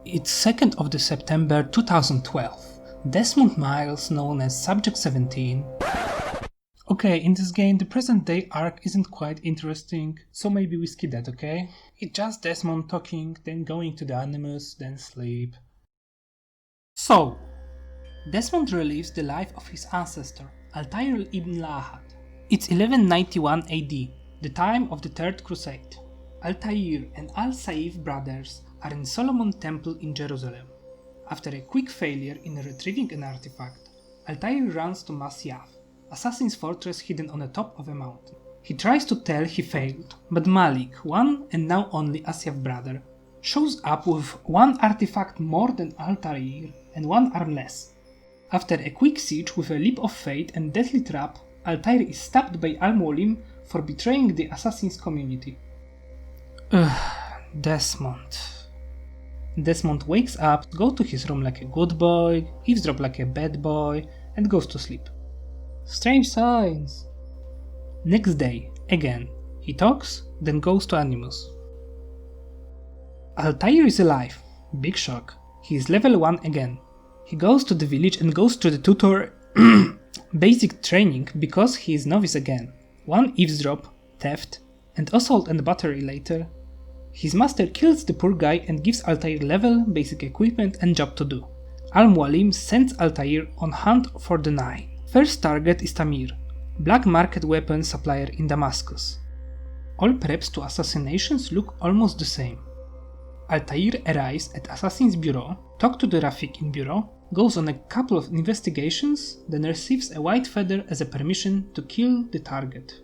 It's 2nd of September 2012. Desmond Miles, known as Subject 17. Okay, in this game the present day arc isn't quite interesting, so maybe we skip that, okay? It's just Desmond talking, then going to the Animus, then sleep. So, Desmond relives the life of his ancestor, Altair ibn Lahad. It's 1191 AD, the time of the Third Crusade. Altair and Al-Saif brothers are in Solomon Temple in Jerusalem. After a quick failure in retrieving an artifact, Altair runs to Masyaf, assassin's fortress hidden on the top of a mountain. He tries to tell he failed, but Malik, one and now only Asyaf brother, shows up with one artifact more than Altair and one arm less. After a quick siege with a leap of fate and deathly trap, Altair is stabbed by Al-Mualim for betraying the assassin's community. Desmond. Desmond wakes up, goes to his room like a good boy, eavesdrop like a bad boy, and goes to sleep. Strange signs. Next day, again, he talks, then goes to Animus. Altair is alive. Big shock. He is level 1 again. He goes to the village and goes to the tutor basic training because he is novice again. One eavesdrop, theft, and assault and battery later. His master kills the poor guy and gives Altair level, basic equipment and job to do. Al-Mualim sends Altair on hunt for the 9. First target is Tamir, black market weapon supplier in Damascus. All preps to assassinations look almost the same. Altair arrives at Assassin's Bureau, talks to the Rafik in Bureau, goes on a couple of investigations, then receives a white feather as a permission to kill the target.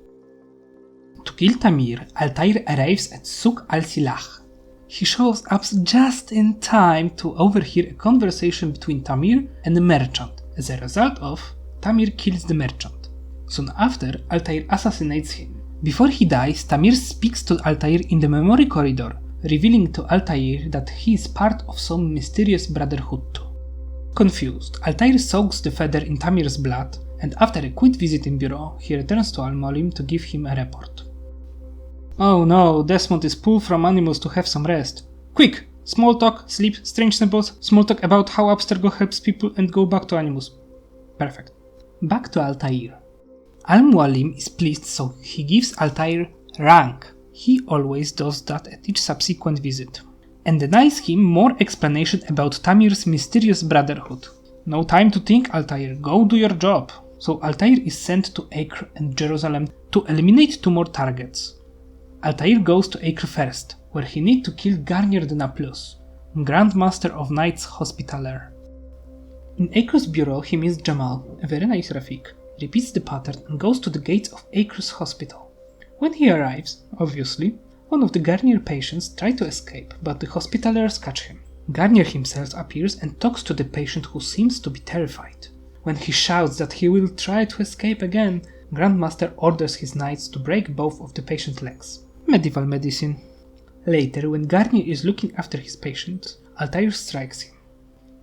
To kill Tamir, Altair arrives at Souk al-Silah. He shows up just in time to overhear a conversation between Tamir and the merchant. As a result of, Tamir kills the merchant. Soon after, Altair assassinates him. Before he dies, Tamir speaks to Altair in the memory corridor, revealing to Altair that he is part of some mysterious brotherhood too. Confused, Altair soaks the feather in Tamir's blood, and after a quick visit in Bureau, he returns to Al-Mualim to give him a report. Oh no, Desmond is pulled from Animus to have some rest. Quick! Small talk, sleep, strange symbols, small talk about how Abstergo helps people and go back to Animus. Perfect. Back to Altair. Al-Mualim is pleased, so he gives Altair rank. He always does that at each subsequent visit. And denies him more explanation about Tamir's mysterious brotherhood. No time to think, Altair, go do your job. So Altair is sent to Acre and Jerusalem to eliminate 2 more targets. Altair goes to Acre first, where he needs to kill Garnier the Naplouse, Grand Master of Knights Hospitaller. In Acre's bureau he meets Jamal, a very nice Rafik, repeats the pattern and goes to the gates of Acre's hospital. When he arrives, obviously, one of the Garnier patients tries to escape, but the Hospitallers catch him. Garnier himself appears and talks to the patient who seems to be terrified. When he shouts that he will try to escape again, Grandmaster orders his knights to break both of the patient's legs. Medieval medicine. Later, when Garnier is looking after his patient, Altair strikes him.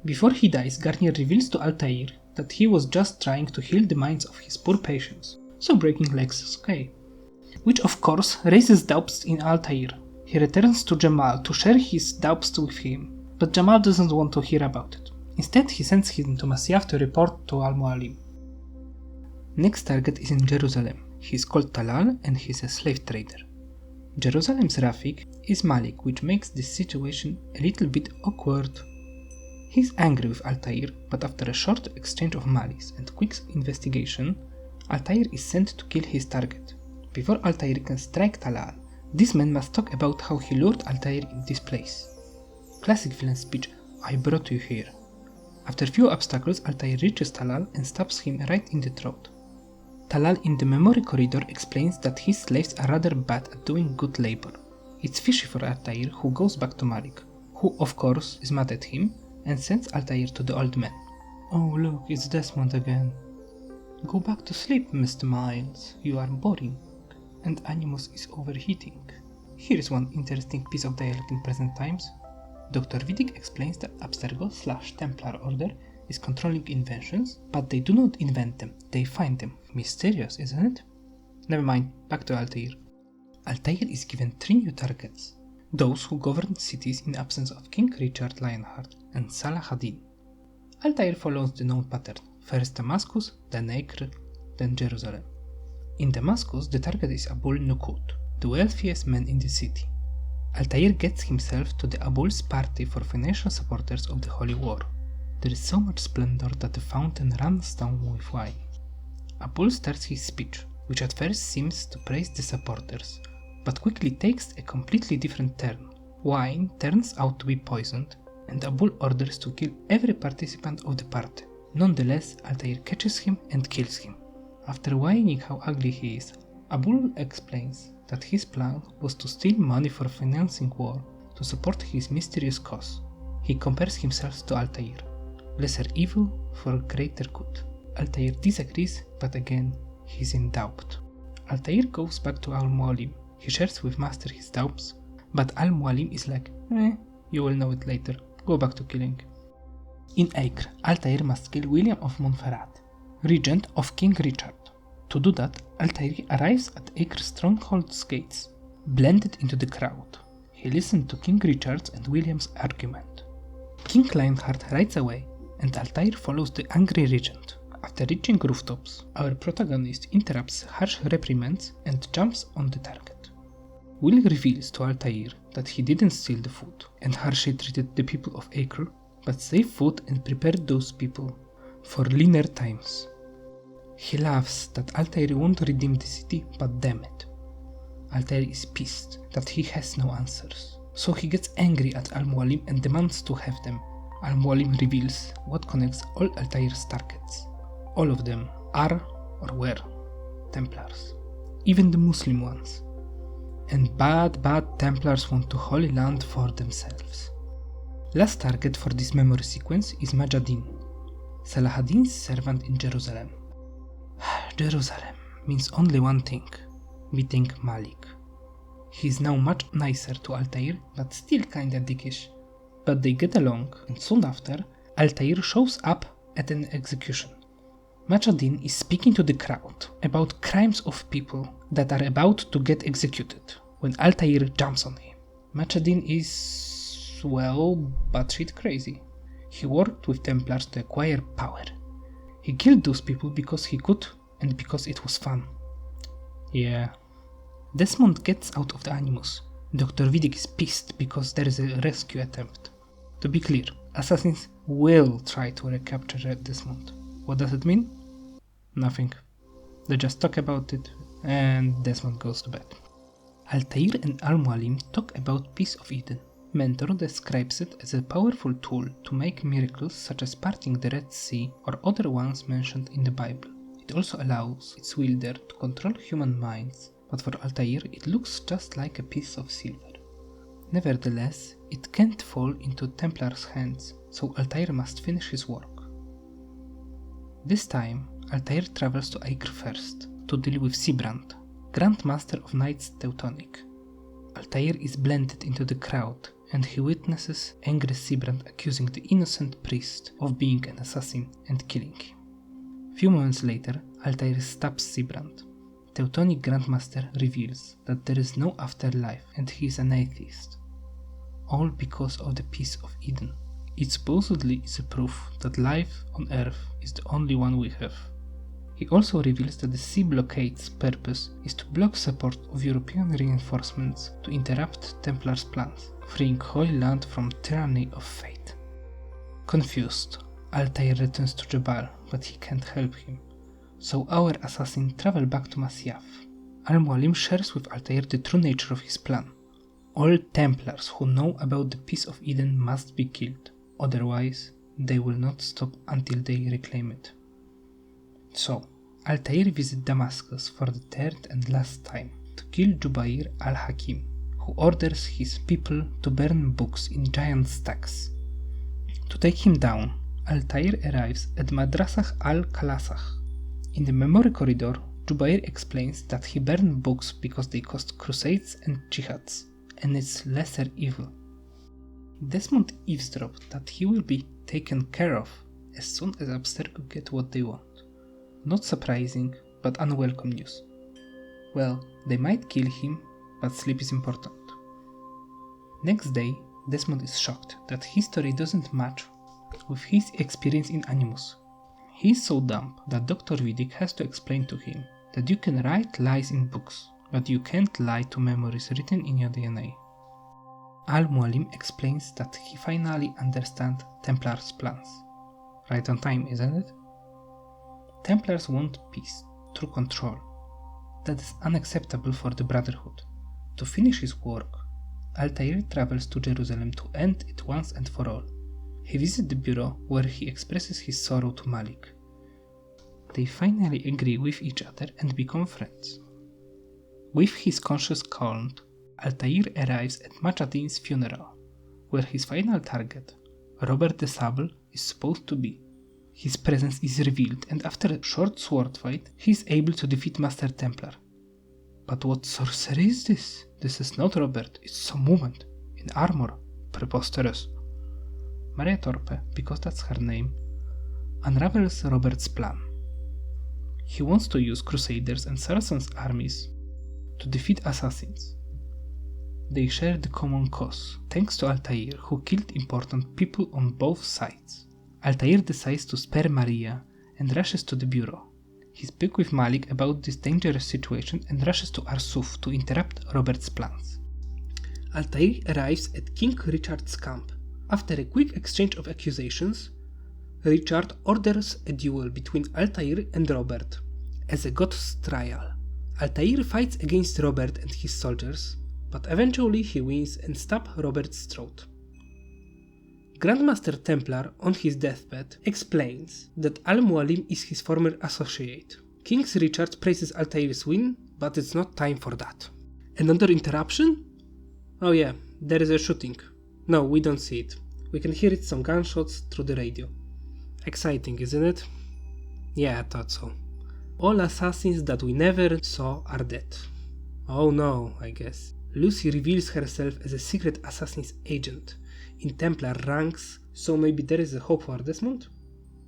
Before he dies, Garnier reveals to Altair that he was just trying to heal the minds of his poor patients, so breaking legs is okay. Which of course raises doubts in Altair. He returns to Jamal to share his doubts with him, but Jamal doesn't want to hear about it. Instead, he sends him to Masyaf to report to Al-Mualim. Next target is in Jerusalem. He is called Talal and he is a slave trader. Jerusalem's Rafik is Malik, which makes this situation a little bit awkward. He is angry with Altair, but after a short exchange of malice and quick investigation, Altair is sent to kill his target. Before Altair can strike Talal, this man must talk about how he lured Altair in this place. Classic villain speech, I brought you here. After few obstacles, Altair reaches Talal and stabs him right in the throat. Talal in the memory corridor explains that his slaves are rather bad at doing good labor. It's fishy for Altair, who goes back to Malik, who of course is mad at him and sends Altair to the old man. Oh look, it's Desmond again. Go back to sleep, Mr. Miles, you are boring, and Animus is overheating. Here is one interesting piece of dialogue in present times. Dr. Vidic explains that Abstergo/Templar Order is controlling inventions, but they do not invent them, they find them. Mysterious, isn't it? Never mind, back to Altair. Altair is given 3 new targets. those who governed cities in absence of King Richard Lionheart and Salah Addin. Altair follows the known pattern, first Damascus, then Acre, then Jerusalem. In Damascus, the target is Abul Nuquod, the wealthiest man in the city. Altair gets himself to the Abul's party for financial supporters of the Holy War. There is so much splendor that the fountain runs down with wine. Abul starts his speech, which at first seems to praise the supporters, but quickly takes a completely different turn. Wine turns out to be poisoned, and Abul orders to kill every participant of the party. Nonetheless, Altair catches him and kills him. After whining how ugly he is, Abul explains that his plan was to steal money for financing war to support his mysterious cause. He compares himself to Altair, lesser evil for greater good. Altair disagrees, but again, he's in doubt. Altair goes back to Al-Mualim. He shares with Master his doubts, but Al-Mualim is like, you will know it later, go back to killing. In Acre, Altair must kill William of Montferrat, regent of King Richard. To do that, Altair arrives at Acre's stronghold's gates, blended into the crowd. He listens to King Richard's and William's argument. King Lionheart rides away, and Altair follows the angry regent. After reaching rooftops, our protagonist interrupts harsh reprimands and jumps on the target. Will reveals to Altair that he didn't steal the food and harshly treated the people of Acre, but saved food and prepared those people for leaner times. He laughs that Altair won't redeem the city, but damn it. Altair is pissed that he has no answers, so he gets angry at Al-Mualim and demands to have them. Al-Mualim reveals what connects all Altair's targets. All of them are or were Templars, even the Muslim ones. And bad Templars want to Holy Land for themselves. Last target for this memory sequence is Madj, Saladin's servant in Jerusalem. Jerusalem means only one thing, meeting Malik. He is now much nicer to Altair, but still kinda dickish. But they get along, and soon after, Altair shows up at an execution. Madj is speaking to the crowd about crimes of people that are about to get executed, when Altair jumps on him. Madj is, well, batshit crazy. He worked with Templars to acquire power. He killed those people because he could, and because it was fun. Yeah. Desmond gets out of the Animus. Dr. Vidic is pissed because there is a rescue attempt. To be clear, assassins will try to recapture Desmond. What does it mean? Nothing. They just talk about it, and Desmond goes to bed. Altair and Al-Mualim talk about Peace of Eden. Mentor describes it as a powerful tool to make miracles such as parting the Red Sea or other ones mentioned in the Bible. It also allows its wielder to control human minds, but for Altair it looks just like a piece of silver. Nevertheless, it can't fall into Templar's hands, so Altair must finish his work. This time, Altair travels to Acre first, to deal with Sibrand, Grand Master of Knights Teutonic. Altair is blended into the crowd, and he witnesses angry Sibrand accusing the innocent priest of being an assassin and killing him. Few moments later, Altair stabs Sibrand. Teutonic Grandmaster reveals that there is no afterlife and he is an atheist. All because of the Peace of Eden. It supposedly is a proof that life on Earth is the only one we have. He also reveals that the sea blockade's purpose is to block support of European reinforcements to interrupt Templars' plans, freeing Holy Land from tyranny of fate. Confused, Altair returns to Jabal, but he can't help him. So our assassin travels back to Masyaf. Al-Mualim shares with Altair the true nature of his plan. All Templars who know about the Peace of Eden must be killed, otherwise they will not stop until they reclaim it. So, Altair visits Damascus for the third and last time to kill Jubair al-Hakim, who orders his people to burn books in giant stacks. To take him down, Altair arrives at Madrasah al-Kalasah. In the memory corridor, Jubair explains that he burned books because they caused crusades and jihads, and it's lesser evil. Desmond eavesdrops that he will be taken care of as soon as Abstergo get what they want. Not surprising, but unwelcome news. Well, they might kill him, but sleep is important. Next day, Desmond is shocked that his story doesn't match with his experience in Animus. He is so dumb that Dr. Vidic has to explain to him that you can write lies in books, but you can't lie to memories written in your DNA. Al-Mualim explains that he finally understands Templars' plans. Right on time, isn't it? Templars want peace through control. That is unacceptable for the Brotherhood. To finish his work, Altair travels to Jerusalem to end it once and for all. He visits the bureau where he expresses his sorrow to Malik. They finally agree with each other and become friends. With his conscience calmed, Altair arrives at Madj's funeral, where his final target, Robert de Sable, is supposed to be. His presence is revealed, and after a short sword fight, he is able to defeat Master Templar. But what sorcery is this? This is not Robert, it's some woman, in armor. Preposterous. Maria Thorpe, because that's her name, unravels Robert's plan. He wants to use Crusaders and Saracens armies to defeat assassins. They share the common cause, thanks to Altair, who killed important people on both sides. Altair decides to spare Maria and rushes to the bureau. He speaks with Malik about this dangerous situation and rushes to Arsuf to interrupt Robert's plans. Altair arrives at King Richard's camp. After a quick exchange of accusations, Richard orders a duel between Altair and Robert as a god's trial. Altair fights against Robert and his soldiers, but eventually he wins and stabs Robert's throat. Grandmaster Templar, on his deathbed, explains that Al-Mualim is his former associate. King Richard praises Altair's win, but it's not time for that. Another interruption? Oh yeah, there is a shooting. No, we don't see it. We can hear it some gunshots through the radio. Exciting, isn't it? Yeah, I thought so. All assassins that we never saw are dead. Oh no, I guess. Lucy reveals herself as a secret assassin's agent in Templar ranks, so maybe there is a hope for Desmond?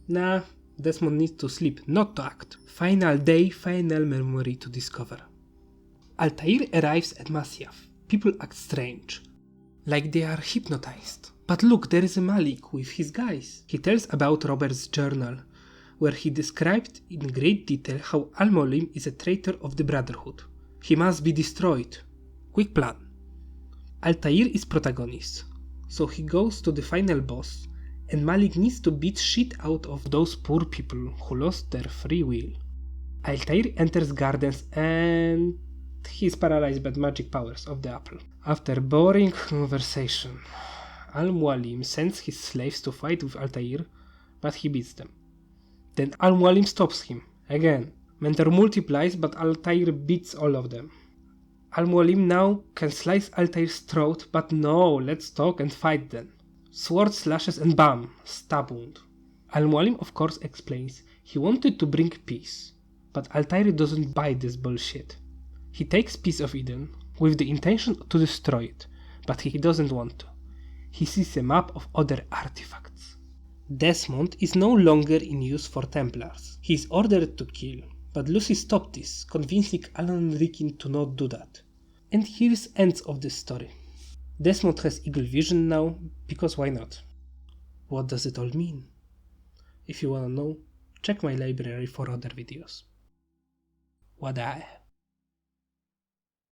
Nah, Desmond needs to sleep, not to act. Final day, final memory to discover. Altair arrives at Masyaf. People act strange, like they are hypnotized. But look, there is a Malik with his guys. He tells about Robert's journal, where he described in great detail how Al-Mualim is a traitor of the Brotherhood. He must be destroyed. Quick plan. Altair is protagonist, so he goes to the final boss, and Malik needs to beat shit out of those poor people who lost their free will. Altair enters gardens and he's paralyzed by the magic powers of the apple. After boring conversation, Al-Mualim sends his slaves to fight with Altair, but he beats them. Then Al-Mualim stops him. Again, Mentor multiplies, but Altair beats all of them. Al-Mualim now can slice Altair's throat, but no, let's talk and fight then. Sword slashes and bam, stab wound. Al-Mualim of course explains he wanted to bring peace, but Altair doesn't buy this bullshit. He takes Piece of Eden with the intention to destroy it, but he doesn't want to. He sees a map of other artifacts. Desmond is no longer in use for Templars. He is ordered to kill, but Lucy stopped this, convincing Alan Rickon to not do that. And here's ends of this story. Desmond has eagle vision now, because why not? What does it all mean? If you wanna know, check my library for other videos. Wada.